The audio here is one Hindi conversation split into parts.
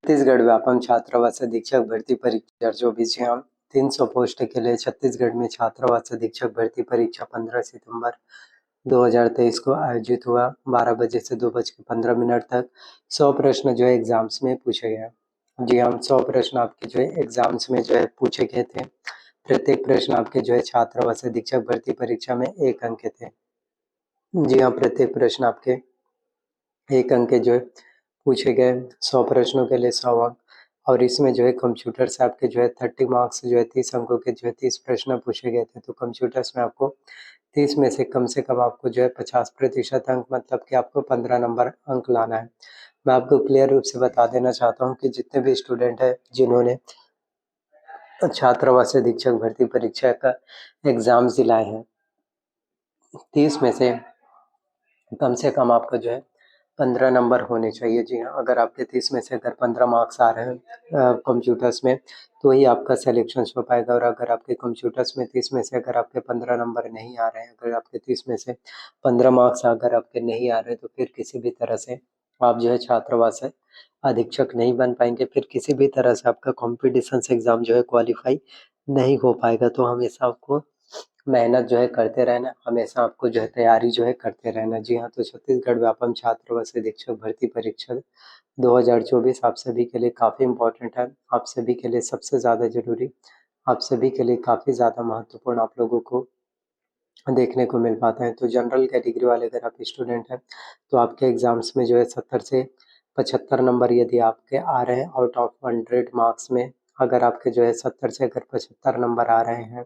छत्तीसगढ़ व्यापम छात्रावास अधीक्षक भर्ती परीक्षा 24 में 300 पोस्ट के लिए छत्तीसगढ़ में छात्रावास अधीक्षक भर्ती परीक्षा 15 सितंबर 2023 को आयोजित हुआ। 12 बजे से 2:15 तक 100 प्रश्न जो है एग्जाम्स में पूछे गए। जी हाँ, 100 प्रश्न आपके जो है एग्जाम्स में जो है पूछे गए थे। प्रत्येक प्रश्न आपके जो है छात्रावास अधीक्षक भर्ती परीक्षा में 1 अंक के थे। जी हाँ, प्रत्येक प्रश्न आपके 1 अंक के जो है पूछे गए। 100 प्रश्नों के लिए 100 अंक, और इसमें जो है कंप्यूटर से आपके जो है 30 मार्क्स जो है 30 अंकों के जो है 30 प्रश्न पूछे गए थे। तो कंप्यूटर्स में आपको 30 में से कम आपको जो है 50% अंक, मतलब कि आपको 15 नंबर अंक लाना है। मैं आपको क्लियर रूप से बता देना चाहता हूँ कि जितने भी स्टूडेंट हैं जिन्होंने छात्रावास अधीक्षक भर्ती परीक्षा का एग्जाम्स दिलाए हैं, 30 में से कम आपका जो है 15 नंबर होने चाहिए। जी हाँ, अगर आपके 30 में से अगर 15 मार्क्स आ रहे हैं कंप्यूटर्स में, तो ही आपका सिलेक्शन हो पाएगा। और अगर आपके कंप्यूटर्स में 30 में से अगर आपके 15 नंबर नहीं आ रहे हैं, अगर आपके 30 में से 15 मार्क्स अगर आपके नहीं आ रहे, तो फिर किसी भी तरह से आप जो है छात्रावास अधीक्षक नहीं बन पाएंगे। फिर किसी भी तरह से आपका कॉम्पिटिशन एग्जाम जो है क्वालिफाई नहीं हो पाएगा। तो हमेशा आपको मेहनत जो है करते रहना, हमेशा आपको जो है तैयारी जो है करते रहना। जी हाँ, तो छत्तीसगढ़ व्यापम छात्रावास अधीक्षक भर्ती परीक्षा 2024 आप सभी के लिए काफ़ी इम्पोर्टेंट है, आप सभी के लिए सबसे ज़्यादा जरूरी, आप सभी के लिए काफ़ी ज़्यादा महत्वपूर्ण आप लोगों को देखने को मिल पाता है। तो जनरल कैटेगरी वाले अगर आप स्टूडेंट हैं, तो आपके एग्जाम्स में जो है 70 से 75 नंबर यदि आपके आ रहे हैं आउट ऑफ 100 मार्क्स में, अगर आपके जो है 70 से अगर 75 नंबर आ रहे हैं,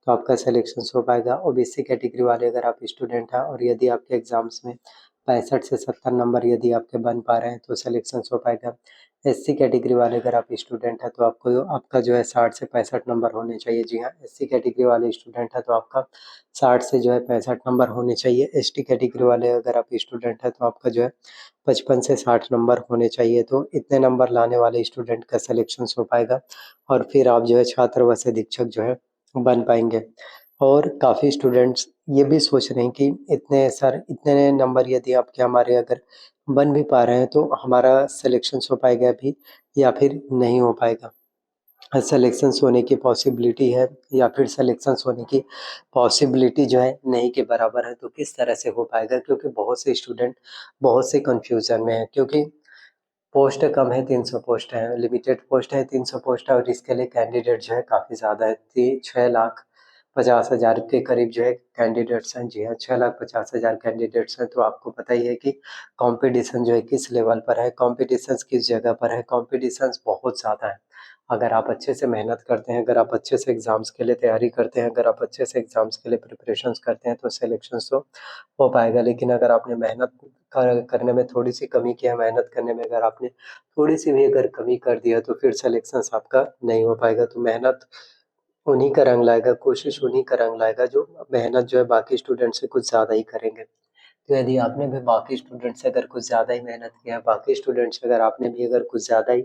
तो आपका सिलेक्शन हो पाएगा। ओबीसी कैटेगरी वाले अगर आप स्टूडेंट हैं और यदि आपके एग्जाम्स में 65 से 70 नंबर यदि आपके बन पा रहे हैं, तो सिलेक्शन हो पाएगा। एससी कैटेगरी वाले अगर आप स्टूडेंट हैं, तो आपका जो है 60 से 65 नंबर होने चाहिए। जी हाँ, एससी कैटेगरी वाले स्टूडेंट हैं तो आपका 60 से जो है 65 नंबर होने चाहिए। एसटी कैटेगरी वाले अगर आप स्टूडेंट हैं, तो आपका जो है 55 से 60 नंबर होने चाहिए। तो इतने नंबर लाने वाले स्टूडेंट का सिलेक्शन हो पाएगा, और फिर आप जो है छात्रावास अधीक्षक जो है बन पाएंगे। और काफ़ी स्टूडेंट्स ये भी सोच रहे हैं कि इतने नंबर यदि आपके हमारे अगर बन भी पा रहे हैं, तो हमारा सिलेक्शन हो पाएगा भी या फिर नहीं हो पाएगा। सिलेक्शंस होने की पॉसिबिलिटी है या फिर सिलेक्शंस होने की पॉसिबिलिटी जो है नहीं के बराबर है। तो किस तरह से हो पाएगा, क्योंकि बहुत से स्टूडेंट बहुत से कंफ्यूजन में है, क्योंकि पोस्ट कम है, 300 पोस्ट है, लिमिटेड पोस्ट है, 300 पोस्ट है, और इसके लिए कैंडिडेट जो है काफ़ी ज़्यादा है। 6,50,000 के करीब जो है कैंडिडेट्स हैं। जी हाँ, 6,50,000 कैंडिडेट्स हैं। तो आपको पता ही है कि कंपटीशन जो है किस लेवल पर है, कंपटीशन किस जगह पर है, कंपटीशन बहुत ज़्यादा है। अगर आप अच्छे से मेहनत करते हैं, अगर आप अच्छे से एग्ज़ाम्स के लिए तैयारी करते हैं, अगर आप अच्छे से एग्ज़ाम्स के लिए प्रिपरेशंस करते हैं, तो सिलेक्शंस तो हो पाएगा। लेकिन अगर आपने मेहनत करने में थोड़ी सी कमी किया, मेहनत करने में अगर आपने थोड़ी सी भी अगर कमी कर दिया, तो फिर सिलेक्शंस आपका नहीं हो पाएगा। तो मेहनत उन्हीं का रंग लाएगा, कोशिश उन्हीं का रंग लाएगा जो मेहनत जो है बाकी स्टूडेंट से कुछ ज़्यादा ही करेंगे। तो यदि आपने भी बाकी स्टूडेंट से अगर कुछ ज़्यादा ही मेहनत किया है, बाकी स्टूडेंट से अगर आपने भी अगर कुछ ज़्यादा ही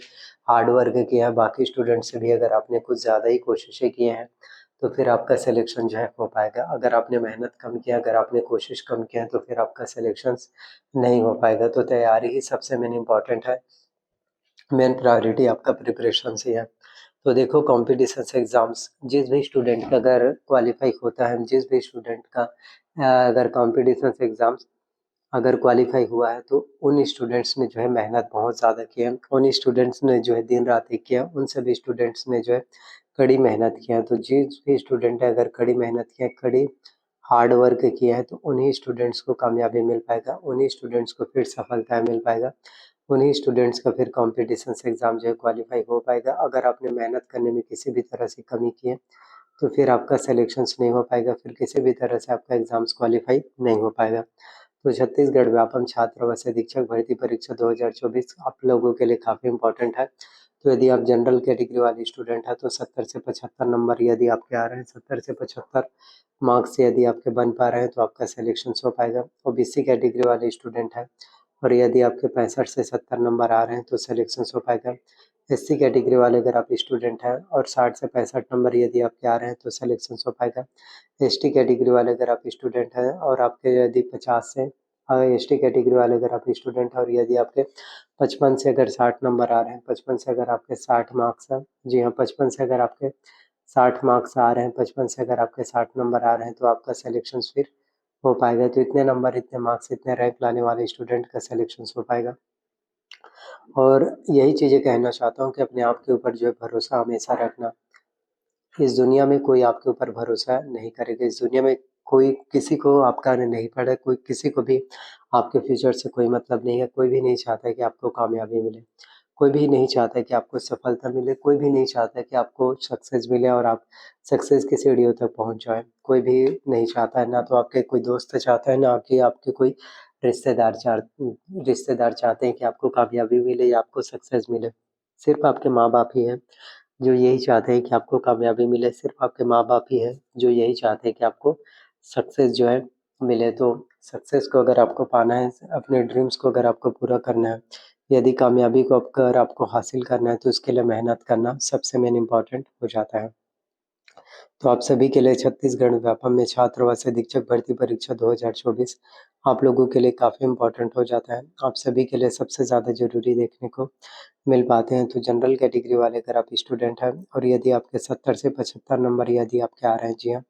हार्ड वर्क किया है, बाकी स्टूडेंट से भी अगर आपने कुछ ज़्यादा ही कोशिशें की हैं, तो फिर आपका सिलेक्शन जो है हो पाएगा। अगर आपने मेहनत कम किया, अगर आपने कोशिश कम किया, तो फिर आपका सिलेक्शन नहीं हो पाएगा। तो तैयारी ही सबसे मेन इम्पॉर्टेंट है, मेन प्रायोरिटी आपका प्रिपरेशन से है। तो देखो, कॉम्पिटिशन एग्जाम्स जिस भी स्टूडेंट का अगर क्वालिफाई होता है, जिस भी स्टूडेंट का अगर कॉम्पिटिशन एग्जाम्स अगर क्वालिफाई हुआ है, तो उन स्टूडेंट्स ने जो है मेहनत बहुत ज़्यादा की है, उन स्टूडेंट्स ने जो है दिन रात एक किया, उन सभी स्टूडेंट्स ने जो है कड़ी मेहनत किया। तो जिस भी स्टूडेंट ने अगर कड़ी मेहनत किया, कड़ी हार्ड वर्क किया है, तो उन्हीं स्टूडेंट्स को कामयाबी मिल पाएगा, उन्हीं स्टूडेंट्स को फिर सफलता मिल पाएगा, उन्हीं स्टूडेंट्स का फिर कॉम्पिटिशन एग्जाम जो है क्वालिफाई हो पाएगा। अगर आपने मेहनत करने में किसी भी तरह से कमी की है, तो फिर आपका सिलेक्शंस नहीं हो पाएगा, फिर किसी भी तरह से आपका एग्जाम्स क्वालिफाई नहीं हो पाएगा। तो छत्तीसगढ़ व्यापम छात्रावास अधीक्षक भर्ती परीक्षा 2024 आप लोगों के लिए काफ़ी इंपॉर्टेंट है। तो यदि आप जनरल कैटेगरी वाले स्टूडेंट हैं, तो 70 से 75 नंबर यदि आपके आ रहे हैं, 70 से 75 मार्क्स यदि आपके बन पा रहे हैं, तो आपका सिलेक्शन हो पाएगा। ओबीसी कैटेगरी वाले स्टूडेंट हैं और यदि आपके 65 से 70 नंबर आ रहे हैं, तो सिलेक्शन हो पाएगा। एससी कैटेगरी वाले अगर आप स्टूडेंट हैं और 60 से 65 नंबर यदि आपके आ रहे हैं, तो सिलेक्शन हो पाएगा। एसटी कैटेगरी वाले अगर आप स्टूडेंट हैं और आपके यदि 50 से एसटी कैटेगरी वाले अगर आप स्टूडेंट हैं और यदि आपके 55 से अगर 60 नंबर आ रहे हैं, 55 से अगर आपके 60 मार्क्स हैं, जी हाँ 55 से अगर आपके 60 मार्क्स आ रहे हैं, 55 से अगर आपके 60 नंबर आ रहे हैं तो आपका सिलेक्शन फिर हो पाएगा। तो इतने नंबर, इतने मार्क्स, इतने रैंक लाने वाले स्टूडेंट का सिलेक्शन हो पाएगा। और यही चीज़ें कहना चाहता हूँ कि अपने आप के ऊपर जो है भरोसा हमेशा रखना। इस दुनिया में कोई आपके ऊपर भरोसा नहीं करेगा। इस दुनिया में कोई किसी को आपका नहीं पड़ा, कोई किसी को भी आपके फ्यूचर से कोई मतलब नहीं है। कोई भी नहीं चाहता है कि आपको कामयाबी मिले, कोई भी नहीं चाहता है कि आपको सफलता मिले, कोई भी नहीं चाहता है कि आपको सक्सेस मिले और आप सक्सेस की सीढ़ियों तक पहुँच जाएँ। कोई भी नहीं चाहता है, ना तो आपके कोई दोस्त चाहता है, ना कि आपके कोई रिश्तेदार चाहते हैं कि आपको कामयाबी मिले या आपको सक्सेस मिले। सिर्फ़ आपके माँ-बाप ही हैं जो यही चाहते हैं कि आपको कामयाबी मिले। सिर्फ़ आपके माँ-बाप ही हैं जो यही चाहते हैं कि आपको सक्सेस जो है मिले। तो सक्सेस को अगर आपको पाना है, अपने ड्रीम्स को अगर आपको पूरा करना है, यदि कामयाबी को अगर आपको हासिल करना है तो उसके लिए मेहनत करना सबसे मेन इम्पोर्टेंट हो जाता है। तो आप सभी के लिए छत्तीसगढ़ व्यापम में छात्रावास अधीक्षक भर्ती परीक्षा 2024 आप लोगों के लिए काफ़ी इम्पोर्टेंट हो जाता है। आप सभी के लिए सबसे ज़्यादा ज़रूरी देखने को मिल पाते हैं। तो जनरल कैटेगरी वाले अगर आप स्टूडेंट हैं और यदि आपके 70 से 75 नंबर यदि आपके आ रहे हैं, जी हाँ,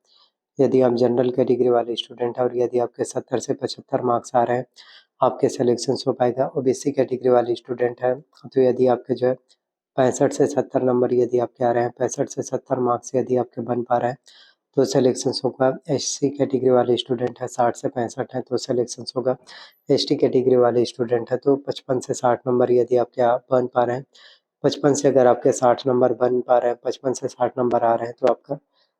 यदि आप जनरल कैटेगरी वाले स्टूडेंट हैं और यदि आपके 70 से 75 मार्क्स आ रहे हैं, आपके सिलेक्शन हो पाएगा। ओबीसी कैटेगरी वाले स्टूडेंट हैं तो यदि आपके जो है 65 से 70 नंबर यदि आपके आ रहे हैं, 65 से 70 मार्क्स यदि आपके बन पा रहे हैं तो सिलेक्शन होगा। एससी कैटेगरी वाले स्टूडेंट हैं 60 से 65 हैं तो सिलेक्शन होगा। एसटी कैटेगरी वाले स्टूडेंट हैं तो 55 से 60 नंबर यदि आपके बन पा रहे हैं, 55 से अगर आपके 60 नंबर बन पा रहे हैं, 55 से 60 नंबर आ रहे हैं तो आपका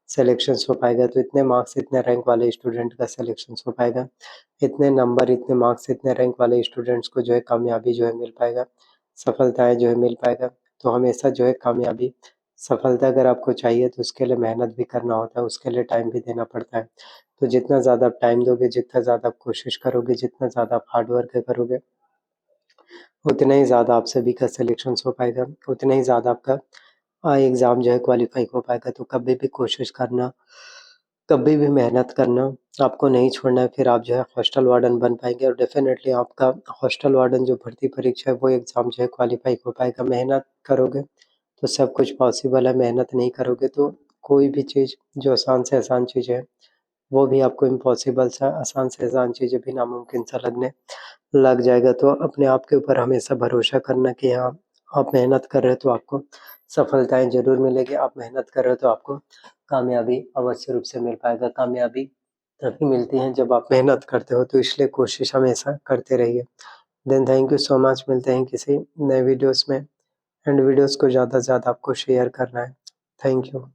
सिलेक्शन हो पाएगा। तो इतने मार्क्स, इतने रैंक वाले स्टूडेंट का सिलेक्शन हो पाएगा। इतने नंबर, इतने मार्क्स, इतने रैंक वाले स्टूडेंट्स को जो है कामयाबी जो है मिल पाएगा, सफलताएँ जो है मिल पाएगा। तो हमेशा जो है कामयाबी, सफलता अगर आपको चाहिए तो उसके लिए मेहनत भी करना होता है, उसके लिए टाइम भी देना पड़ता है। तो जितना ज़्यादा आप टाइम दोगे, जितना ज़्यादा आप कोशिश करोगे, जितना ज़्यादा आप हार्ड वर्क करोगे, उतना ही ज़्यादा आप सभी का सिलेक्शन हो पाएगा, उतना ही ज़्यादा आपका एग्ज़ाम जो है क्वालीफाई हो पाएगा। तो कभी भी कोशिश करना, कभी भी मेहनत करना, आपको नहीं छोड़ना है। फिर आप जो है हॉस्टल वार्डन बन पाएँगे और डेफ़िनेटली आपका हॉस्टल वार्डन जो भर्ती परीक्षा है वो एग्ज़ाम जो है क्वालीफाई हो पाएगा। मेहनत करोगे तो सब कुछ पॉसिबल है, मेहनत नहीं करोगे तो कोई भी चीज़ जो आसान से आसान चीज़ है, वो भी आपको इम्पॉसिबल सा, आसान से आसान चीज़ें भी नामुमकिन सा लगने लग जाएगा। तो अपने आप के ऊपर हमेशा भरोसा करना कि हाँ, आप मेहनत कर रहे हो तो आपको सफलताएँ ज़रूर मिलेगी। आप मेहनत कर रहे हो तो आपको कामयाबी अवश्य रूप से मिल पाएगा। कामयाबी तभी मिलती है जब आप मेहनत करते हो, तो इसलिए कोशिश हमेशा करते रहिए। Then thank you so much. मिलते हैं किसी नए वीडियोज़ में एंड वीडियोज़ को ज़्यादा से ज़्यादा आपको शेयर करना है। Thank you.